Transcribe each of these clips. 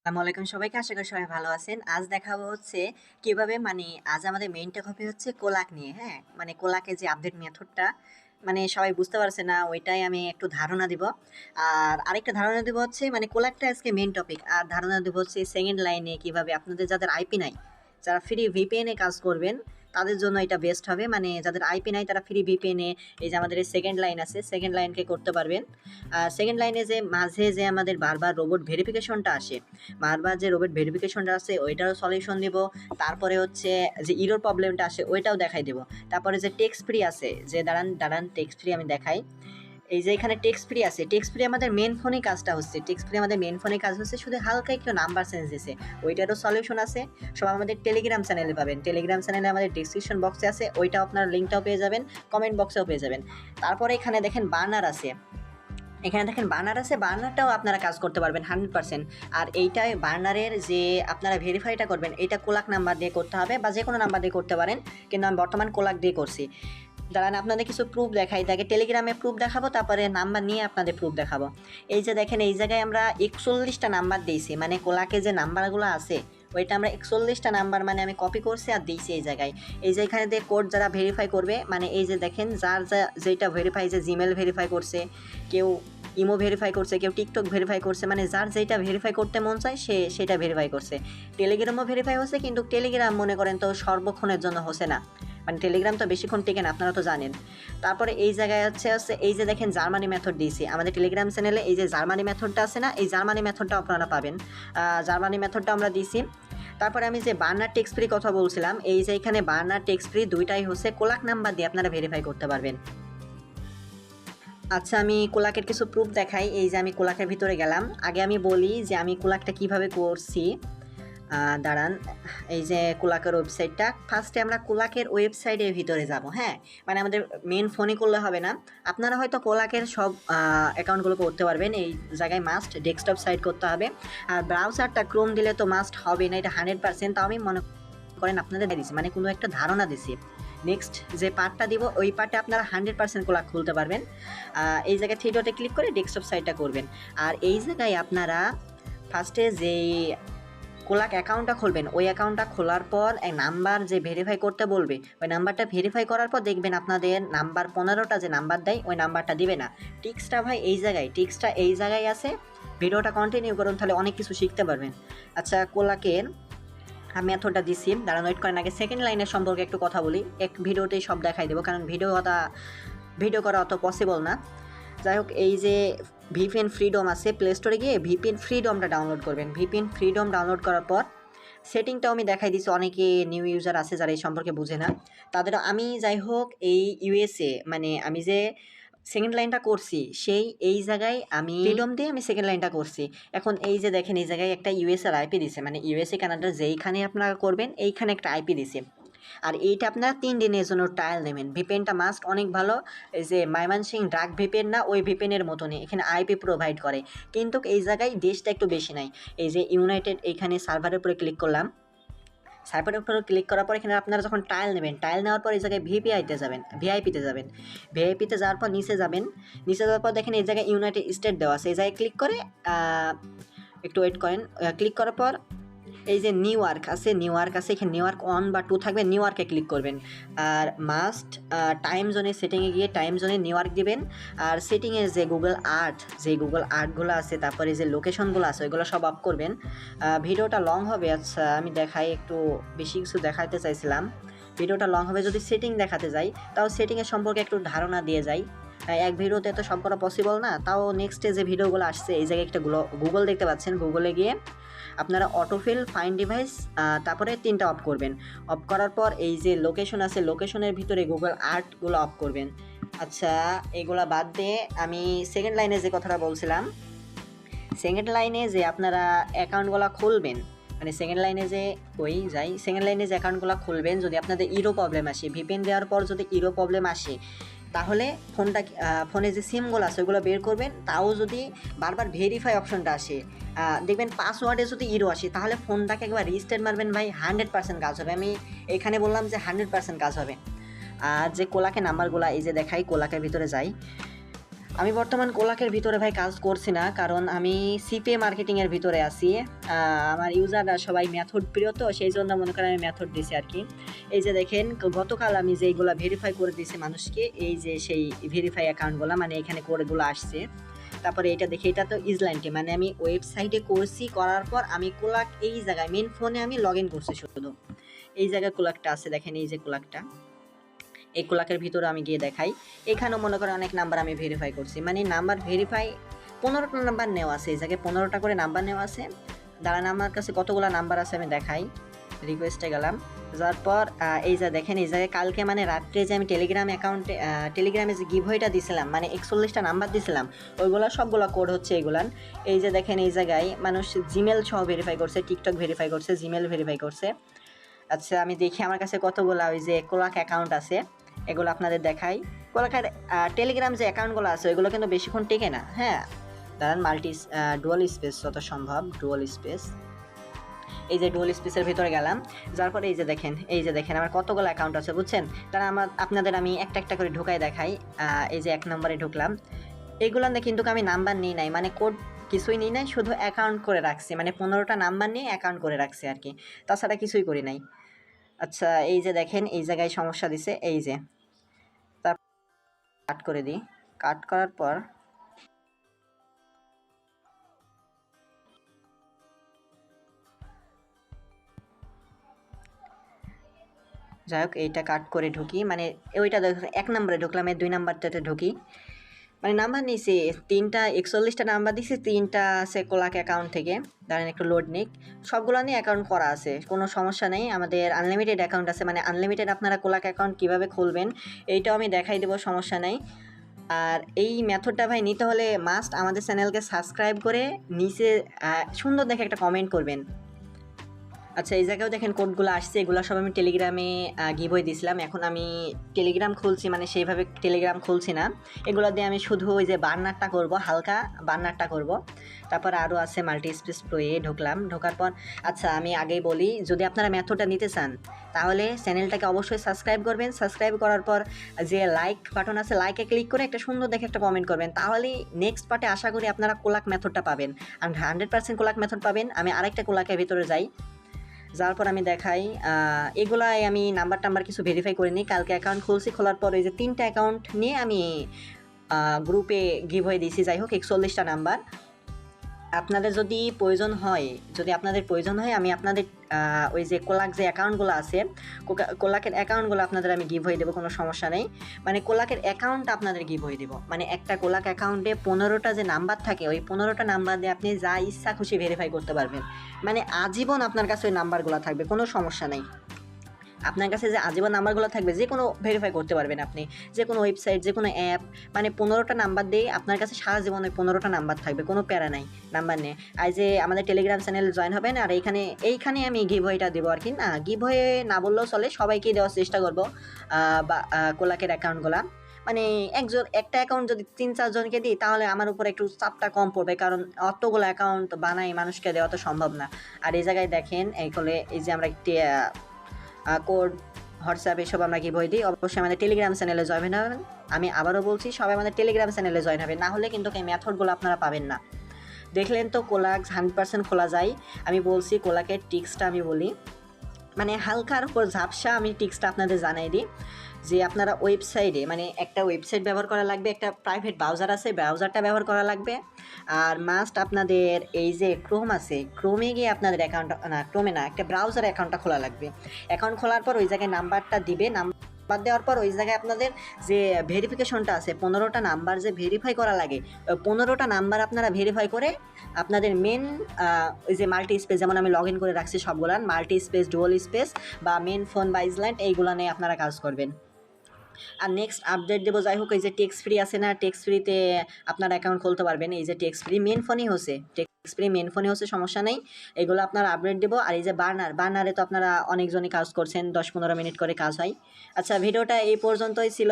আসসালামু আলাইকুম সবাইকে। আশা করি সবাই ভালো আছেন। আজ দেখাবো হচ্ছে কিভাবে আজ আমাদের মেইন টপিক হচ্ছে কোলাক নিয়ে, হ্যাঁ? কোলাকের যে আপডেট মেথডটা সবাই বুঝতে পারছে না, ওইটাই আমি একটু ধারণা দিব। আর আরেকটা ধারণা দিব হচ্ছে কোলাকটা আজকে মেইন টপিক। আর ধারণা দিব হচ্ছে সেকেন্ড লাইনে কিভাবে আপনাদের যাদের আইপি নাই, যারা ফ্রি ভিপিএন এ কাজ করবেন তাদের জন্য এটা বেস্ট হবে। যাদের আইপি নাই তারা ফ্রি ভিপিএন এ এই যে আমাদের এই সেকেন্ড লাইন আছে, সেকেন্ড লাইনকে করতে পারবেন। আর সেকেন্ড লাইনে যে মাঝে যে আমাদের বারবার রোবট ভেরিফিকেশনটা আসে, বারবার যে রোবট ভেরিফিকেশনটা আছে ওইটারও সলিউশন দিব। তারপরে হচ্ছে যে ইরোর প্রবলেমটা আসে ওইটাও দেখাই দেব। তারপরে যে টেক্সট ফ্রি আছে, যে দাঁড়ান দাঁড়ান টেক্সট ফ্রি আমি দেখাই। এই যে এখানে টেক্সট ফ্রি আছে, টেক্সট ফ্রি আমাদের মেন ফোনে কাজটা হচ্ছে, টেক্সট ফ্রি আমাদের মেন ফোনে কাজ হচ্ছে, শুধু হালকা একটু নাম্বার চেঞ্জ দিছে, ওইটারও সলিউশন আছে। সব আমাদের টেলিগ্রাম চ্যানেলে পাবেন, টেলিগ্রাম চ্যানেলে আমাদের ডিসক্রিপশন বক্সে আছে, ওইটাও আপনার লিঙ্কটাও পেয়ে যাবেন, কমেন্ট বক্সেও পেয়ে যাবেন। তারপরে এখানে দেখেন বার্নার আছে, এখানে দেখেন বার্নার আছে, বার্নারটাও আপনারা কাজ করতে পারবেন 100%। আর এইটাই বার্নারের যে আপনারা ভেরিফাইটা করবেন, এইটা কোলাক নাম্বার দিয়ে করতে হবে বা যে কোনো নাম্বার দিয়ে করতে পারেন, কিন্তু আমি বর্তমান কোলাক দিয়ে করছি। দাঁড়ান আপনাদের কিছু প্রুফ দেখাই, তাকে টেলিগ্রামে প্রুফ দেখাবো, তারপরে নাম্বার নিয়ে আপনাদের প্রুফ দেখাবো। এই যে দেখেন এই জায়গায় আমরা 41টা নাম্বার দিয়েছি, কোলাকে যে নাম্বারগুলো আছে ওইটা আমরা 41টা নাম্বার আমি কপি করছি আর দিয়েছি এই জায়গায়। এই যে এখানে দিয়ে কোড যারা ভেরিফাই করবে, এই যে দেখেন যার যেটা ভেরিফাই, যে জিমেল ভেরিফাই করছে, কেউ ইমো ভেরিফাই করছে, কেউ টিকটক ভেরিফাই করছে, যার যেটা ভেরিফাই করতে মন চায় সেটা ভেরিফাই করছে। টেলিগ্রামও ভেরিফাই হচ্ছে, কিন্তু টেলিগ্রাম মনে করেন তো সর্বক্ষণের জন্য হচ্ছে না, টেলিগ্রাম তো বেশিক্ষণ টেকে না, আপনারা তো জানেন। তারপরে এই জায়গায় হচ্ছে এই যে দেখেন জার্মানি মেথড দিয়েছি আমাদের টেলিগ্রাম চ্যানেলে, এই যে জার্মানি মেথডটা আছে না, এই জার্মানি মেথডটা আপনারা পাবেন, জার্মানি মেথডটা আমরা দিয়েছি। তারপরে আমি যে বার্নার টেক্সট ফ্রি কথা বলছিলাম, এই যে এখানে বার্নার টেক্সট ফ্রি দুইটাই হচ্ছে কোলাক নাম্বার দিয়ে আপনারা ভেরিফাই করতে পারবেন। আচ্ছা, আমি কোলাকের কিছু প্রুফ দেখাই। এই যে আমি কোলাকের ভিতরে গেলাম, আগে আমি বলি যে আমি কোলাকটা কিভাবে করছি। দাঁড়ান, এই যে কোলাকের ওয়েবসাইটটা, ফার্স্টে আমরা কোলাকের ওয়েবসাইটের ভিতরে যাব। হ্যাঁ, আমাদের মেন ফোনে করলে হবে না, আপনারা হয়তো কোলাকের সব অ্যাকাউন্টগুলো করতে পারবেন। এই জায়গায় মাস্ট ডেস্কটপ সাইট করতে হবে, আর ব্রাউজারটা ক্রোম দিলে তো মাস্ট হবে না, এটা 100%। তাও আমি মনে করেন আপনাদের দিচ্ছি, কোনো একটা ধারণা দিছি। নেক্সট যে পার্টটা দিব, ওই পার্টে আপনারা 100% কোলাক খুলতে পারবেন। এই জায়গায় থ্রি ডটে ক্লিক করে ডেস্কটপ সাইটটা করবেন। আর এই জায়গায় আপনারা ফার্স্টে যেই কোলাক অ্যাকাউন্টটা খুলবেন, ওই অ্যাকাউন্টটা খোলার পর এক নাম্বার যে ভেরিফাই করতে বলবে, ওই নাম্বারটা ভেরিফাই করার পর দেখবেন আপনাদের নাম্বার 15টা যে নাম্বার দেয় ওই নাম্বারটা দিবে না। টিক্সটা ভাই এই জায়গায়, টিক্সটা এই জায়গায় আছে, ভিডিওটা কন্টিনিউ করুন, তাহলে অনেক কিছু শিখতে পারবেন। আচ্ছা, কোলাকের আমি মেথডটা দিছি, দাঁড়ান ওয়েট করেন, আগে সেকেন্ড লাইনের সম্পর্কে একটু কথা বলি। এক ভিডিওতেই সব দেখাই দেবো, কারণ ভিডিও করা অত পসিবল না। যাই হোক, এই যে ভিপিএন ফ্রিডম আছে, প্লে স্টোরে গিয়ে ভিপিএন ফ্রিডমটা ডাউনলোড করবেন। ভিপিএন ফ্রিডম ডাউনলোড করার পর সেটিংটাও আমি দেখাই দিচ্ছি, অনেকে নিউ ইউজার আছে যারা এই সম্পর্কে বুঝে না তাদের। আমি যাই হোক এই ইউএসএ আমি যে সেকেন্ড লাইনটা করছি, এই জায়গায় আমি ফ্রিডম দিয়ে আমি সেকেন্ড লাইনটা করছি। এখন এই যে দেখেন এই জায়গায় একটা ইউএসএর আইপি দিছে, ইউএসএ কানাডার যেইখানে আপনারা করবেন এইখানে একটা আইপি দিছে। আর এইটা আপনারা 3 দিনের জন্য ট্রায়াল নেবেন। ভিপিএনটা মাস্ট অনেক ভালো, এই যে ময়মনসিংহ ড্রাগ ভিপিএন না, ওই ভিপিএনের মতনই এখানে আইপি প্রোভাইড করে, কিন্তু এই জায়গায় দেশটা একটু বেশি নাই। এই যে ইউনাইটেড, এইখানে সার্ভারের উপরে ক্লিক করলাম, সার্ভারের উপরে ক্লিক করার পর এখানে আপনারা যখন ট্রায়াল নেবেন, ট্রায়াল নেওয়ার পর এই জায়গায় ভিআইপিতে যাবেন, ভিআইপিতে যাওয়ার পর নিচে যাবেন, নিচে যাওয়ার পর দেখেন এই জায়গায় ইউনাইটেড স্টেট দেওয়া আছে, এই জায়গায় ক্লিক করে একটু ওয়েট করেন, ক্লিক করার পর এই যে নিউ ইয়র্ক আছে, এখানে নিউ ইয়র্ক 1 বা 2 থাকবে, নিউ ইয়র্কে ক্লিক করবেন। আর মাস্ট টাইম জোনে সেটিংয়ে গিয়ে টাইম জোনে নিউ ইয়র্ক দিবেন। আর সেটিংয়ে যে গুগল আর্টগুলো আছে, তারপরে যে লোকেশনগুলো আছে ওইগুলো সব অফ করবেন। ভিডিওটা লং হবে, আচ্ছা আমি দেখাই, একটু বেশি কিছু দেখাতে চাইছিলাম, ভিডিওটা লং হবে। যদি সেটিং দেখাতে যাই তাও সেটিংয়ের সম্পর্কে একটু ধারণা দিয়ে যাই, এক ভিডিওতে তো সব করা পসিবল না। তাও নেক্সটে যে ভিডিওগুলো আসছে, এই জায়গায় একটা গুগল দেখতে পাচ্ছেন, গুগলে গিয়ে আপনারা অটোফিল, ফাইন্ড ডিভাইস, তারপরে 3টা অফ করবেন। অফ করার পর এই যে লোকেশন আছে, লোকেশনের ভিতরে গুগল আর্টগুলো অফ করবেন। আচ্ছা, এগুলা বাদ দিয়ে আমি সেকেন্ড লাইনে যে কথাটা বলছিলাম, সেকেন্ড লাইনে যে আপনারা অ্যাকাউন্টগুলো খুলবেন, সেকেন্ড লাইনে যে সেকেন্ড লাইনে যে অ্যাকাউন্টগুলো খুলবেন, যদি আপনাদের ইরো প্রবলেম আসে, ভিপিএন দেওয়ার পর যদি ইরো প্রবলেম আসে, তাহলে ফোনে যে সিমগুলো আছে ওইগুলো বের করবেন। তাও যদি বারবার ভেরিফাই অপশনটা আসে, দেখবেন পাসওয়ার্ডে যদি ইরো আসে, তাহলে ফোনটাকে একবার রিস্টার্ট মারবেন ভাই, 100% কাজ হবে। আমি এখানে বললাম যে 100% কাজ হবে। আর যে কোলাকে নাম্বারগুলো, এই যে দেখাই, কোলাকের ভিতরে যাই, আমি বর্তমান কোলাকের ভিতরে ভাই কাজ করছি না, কারণ আমি সিপিএ মার্কেটিংয়ের ভিতরে আছি। আমার ইউজাররা সবাই মেথড প্রিয়, তো সেই জন্য মনে করেন আমি মেথড দিছি আর কি। এই যে দেখেন গতকাল আমি যেইগুলো ভেরিফাই করে দিয়েছি মানুষকে, এই যে সেই ভেরিফাই অ্যাকাউন্টগুলো, মানে এখানে কোডগুলো আসছে। তারপরে এটা দেখে, এটা তো ইজল্যান্ডে, মানে আমি ওয়েবসাইটে করছি, করার পর আমি কোলাক এই জায়গায় মেন ফোনে আমি লগ ইন করছি শুধু। এই জায়গায় কোলাকটা আছে, দেখেন এই যে কোলাকটা, এই কোলাকের ভিতরে আমি গিয়ে দেখাই। এখানেও মনে করেন অনেক নাম্বার আমি ভেরিফাই করছি, মানে নাম্বার ভেরিফাই 15টা নাম্বার নেওয়া আছে, এই জায়গায় 15টা করে নাম্বার নেওয়া আছে। দাঁড়ান আমার কাছে কতগুলো নাম্বার আছে আমি দেখাই। রিকোয়েস্টে গেলাম, যাওয়ার পর এই যে দেখেন এই জায়গায় কালকে মানে রাত্রে যে আমি টেলিগ্রাম অ্যাকাউন্টে টেলিগ্রামে যে গিভওয়েটা দিছিলাম, মানে 41টা নাম্বার দিছিলাম, ওইগুলো সবগুলো কোড হচ্ছে এগুলান। এই যে দেখেন এই জায়গায় মানুষ জিমেল সহ ভেরিফাই করছে, টিকটক ভেরিফাই করছে, জিমেল ভেরিফাই করছে। আচ্ছা আমি দেখি আমার কাছে কতগুলো ওই যে কোলাক অ্যাকাউন্ট আছে, এগুলো আপনাদের দেখাই। কোলাকের টেলিগ্রাম যে অ্যাকাউন্টগুলো আছে ওইগুলো কিন্তু বেশিক্ষণ টেকে না। হ্যাঁ দাঁড়ান, ডুয়াল স্পেস যত সম্ভব, ডুয়াল স্পেস, এই যে ডুয়াল স্পেসের ভিতরে গেলাম। যার পরে এই যে দেখেন আমার কতগুলো অ্যাকাউন্ট আছে বুঝছেন। তারা আপনাদের আমি একটা একটা করে ঢোকাই দেখাই। এই যে 1 নম্বরে ঢুকলাম, এইগুলাতে কিন্তু আমি নাম্বার নিই নাই, মানে কোড কিছুই নিই নাই, শুধু অ্যাকাউন্ট করে রাখছি, মানে 15টা নাম্বার নিয়ে অ্যাকাউন্ট করে রাখছি আর কি, তাছাড়া কিছুই করি নাই। আচ্ছা এই যে দেখেন এই জায়গায় সমস্যা দিছে, এই যে কাট করে দিই। কাট করার পর যাই হোক এইটা কাট করে ঢুকি, মানে ওইটা 1 নম্বরে ঢুকলাম, 2 নাম্বারটাতে ঢুকি, মানে নাম্বার নিয়েছি 3টা, 41টা নাম্বার দিছি, 3টা আছে কোলাক অ্যাকাউন্ট থেকে। দাঁড়ান একটু লোড নিক, সবগুলো নিয়ে অ্যাকাউন্ট করা আছে, কোনো সমস্যা নেই। আমাদের আনলিমিটেড অ্যাকাউন্ট আছে, মানে আনলিমিটেড আপনারা কোলাক অ্যাকাউন্ট কীভাবে খুলবেন এইটাও আমি দেখাই দেবো, সমস্যা নেই। আর এই মেথডটা ভাই নিতে হলে মাস্ট আমাদের চ্যানেলকে সাবস্ক্রাইব করে নিচে সুন্দর দেখে একটা কমেন্ট করবেন। আচ্ছা এই জায়গাও দেখেন কোডগুলো আসছে, এগুলো সব আমি টেলিগ্রামে গিভওয়ে দিয়েছিলাম। এখন আমি টেলিগ্রাম খুলছি, মানে সেইভাবে টেলিগ্রাম খুলছি না, এগুলো দিয়ে আমি শুধু ওই যে বার্নারটা করব, হালকা বার্নারটা করব। তারপর আরও আছে মাল্টি স্পেস প্রোয়ে ঢুকলাম। ঢোকার পর আচ্ছা আমি আগেই বলি, যদি আপনারা মেথডটা নিতে চান তাহলে চ্যানেলটাকে অবশ্যই সাবস্ক্রাইব করবেন। সাবস্ক্রাইব করার পর যে লাইক বাটন আছে, লাইকে ক্লিক করে একটা সুন্দর দেখে একটা কমেন্ট করবেন, তাহলেই নেক্সট পার্টে আশা করি আপনারা কোলাক মেথডটা পাবেন, আর 100% কোলাক মেথড পাবেন। আমি আরেকটা কোলাকের ভিতরে যাই, যার পর আমি দেখাই এগুলাই আমি নাম্বার কিছু ভেরিফাই করে নিই। কালকে অ্যাকাউন্ট খুলছি, খোলার পর এই যে 3টা অ্যাকাউন্ট নিয়ে আমি গ্রুপে গিভওয়ে দিয়েছি। যাই হোক 41টা নাম্বার। আপনাদের যদি প্রয়োজন হয়, আমি আপনাদের ওই যে কোলাক যে অ্যাকাউন্টগুলো আছে, কোলাকের অ্যাকাউন্টগুলো আপনাদের আমি গিভওয়ে দেবো, কোনো সমস্যা নেই। মানে কোলাকের অ্যাকাউন্ট আপনাদের গিভওয়ে দেবো, মানে একটা কোলাক অ্যাকাউন্টে 15টা যে নাম্বার থাকে, ওই 15টা নাম্বার দিয়ে আপনি যা ইচ্ছা খুশি ভেরিফাই করতে পারবেন, মানে আজীবন আপনার কাছে ওই নাম্বারগুলো থাকবে, কোনো সমস্যা নেই। আপনার কাছে যে আজীবন নাম্বারগুলো থাকবে, যে কোনো ভেরিফাই করতে পারবেন আপনি, যে কোনো ওয়েবসাইট, যে কোনো অ্যাপ, মানে 15টা নাম্বার দিয়ে আপনার কাছে সারা জীবন ওই 15টা নাম্বার থাকবে, কোনো প্যারা নাই নাম্বার নিয়ে। আর যে আমাদের টেলিগ্রাম চ্যানেলে জয়েন হবেন, আর এইখানে আমি গিভওয়েটা দেবো আর কি, না গিভওয়ে না বললেও চলে, সবাইকেই দেওয়ার চেষ্টা করবো বা কোলাকের অ্যাকাউন্টগুলো। মানে একটা অ্যাকাউন্ট যদি 3-4 জনকে দিই তাহলে আমার উপর একটু চাপটা কম পড়বে, কারণ অতগুলো অ্যাকাউন্ট বানাই মানুষকে দেওয়া তো সম্ভব না। আর এই জায়গায় দেখেন এই যে আমরা একটি কোড, হোয়াটসঅ্যাপ এসব আমরা গিভওয়ে দিই। অবশ্যই আমাদের টেলিগ্রাম চ্যানেলে জয়েন হবেন। আমি আবারও বলছি, সবাই আমাদের টেলিগ্রাম চ্যানেলে জয়েন হবে, না হলে কিন্তু এই মেথডগুলো আপনারা পাবেন না। দেখলেন তো কোলাক 100% খোলা যায়। আমি বলছি কোলাকের টিক্সটা আমি বলি, মানে হালকার উপর ঝাপসা আমি টিক্সটা আপনাদের জানাই দিই, যে আপনারা ওয়েবসাইটে, মানে একটা ওয়েবসাইট ব্যবহার করা লাগবে, একটা প্রাইভেট ব্রাউজার আছে, ব্রাউজারটা ব্যবহার করা লাগবে। আর মাস্ট আপনাদের এই যে ক্রোম আছে, ক্রোমে গিয়ে আপনাদের অ্যাকাউন্ট, না ক্রোমে না, একটা ব্রাউজার অ্যাকাউন্টটা খোলা লাগবে। অ্যাকাউন্ট খোলার পর ওই জায়গায় নাম্বারটা দিবে, নাম্বার দেওয়ার পর ওই জায়গায় আপনাদের যে ভেরিফিকেশনটা আছে, 15টা নাম্বার যে ভেরিফাই করা লাগে, ওই 15টা নাম্বার আপনারা ভেরিফাই করে আপনাদের মেন ওই যে মাল্টি স্পেস, যেমন আমি লগ ইন করে রাখছি সবগুলান, মাল্টি স্পেস, ডুয়াল স্পেস বা মেন ফোন বা ইজল্যান্ড, এইগুলো নিয়ে আপনারা কাজ করবেন। আর নেক্সট আপডেট দেবো। যাই হোক এই যে টেক্স ফ্রি আছে না, টেক্স ফ্রিতে আপনারা অ্যাকাউন্ট খুলতে পারবেন। এই যে টেক্স ফ্রি মেন ফোনই হচ্ছে, টেক্স ফ্রি মেন ফোনে হচ্ছে, সমস্যা নেই, এগুলো আপনারা আপডেট দেবো। আর এই যে বার্নারে তো আপনারা অনেকজনই কাজ করছেন, 10-15 মিনিট করে কাজ হয়। আচ্ছা ভিডিওটা এই পর্যন্তই ছিল।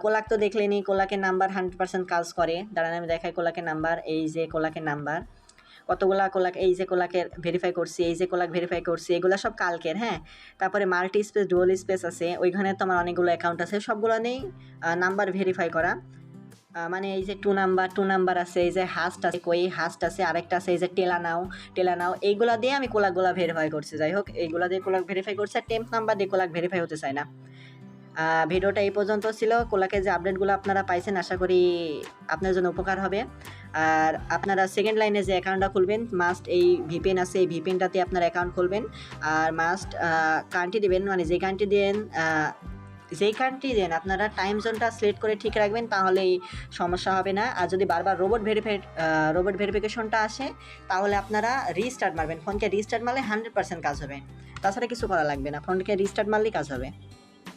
কোলাক তো দেখলেনি, কোলাকের নাম্বার 100% কাজ করে। দাঁড়ান আমি দেখাই কোলাকের নাম্বার, এই যে কোলাকের নাম্বার কতগুলা কোলাক, এই যে কোলাকের ভেরিফাই করছি, এই যে কোলাক ভেরিফাই করছি, এগুলো সব কালকের। হ্যাঁ তারপরে মাল্টি স্পেস, ডুয়াল স্পেস আছে, ওইখানে তো আমার অনেকগুলো অ্যাকাউন্ট আছে, সবগুলো নেই নাম্বার ভেরিফাই করা। মানে এই যে টু নাম্বার আছে, এই যে হাস্ট আছে, কই হাস্ট আছে, আরেকটা আছে এই যে টেলা নাও এইগুলা দিয়ে আমি কোলাকগুলা ভেরিফাই করছি। যাই হোক, এইগুলা দিয়ে কোলাক ভেরিফাই করছে, টেম্প নাম্বার দিয়ে কোলাক ভেরিফাই হতে চায় না। ভিডিওটা এই পর্যন্ত ছিল। কোলাকের যে আপডেটগুলো আপনারা পাইছেন, আশা করি আপনার জন্য উপকার হবে। আর আপনারা সেকেন্ড লাইনে যে অ্যাকাউন্টটা খুলবেন, মাস্ট এই ভিপিএন আছে, এই ভিপিএনটাতে আপনার অ্যাকাউন্ট খুলবেন। আর মাস্ট কান্ট্রি দেবেন, মানে যে কান্ট্রি দেন আপনারা টাইম জোনটা সিলেক্ট করে ঠিক রাখবেন, তাহলেই সমস্যা হবে না। আর যদি বারবার রোবট ভেরিফিকেশনটা আসে, তাহলে আপনারা রিস্টার্ট মারবেন, ফোনকে রিস্টার্ট মারলে 100% কাজ হবে। তাছাড়া কিছু করা লাগবে না, ফোনকে রিস্টার্ট মারলেই কাজ হবে।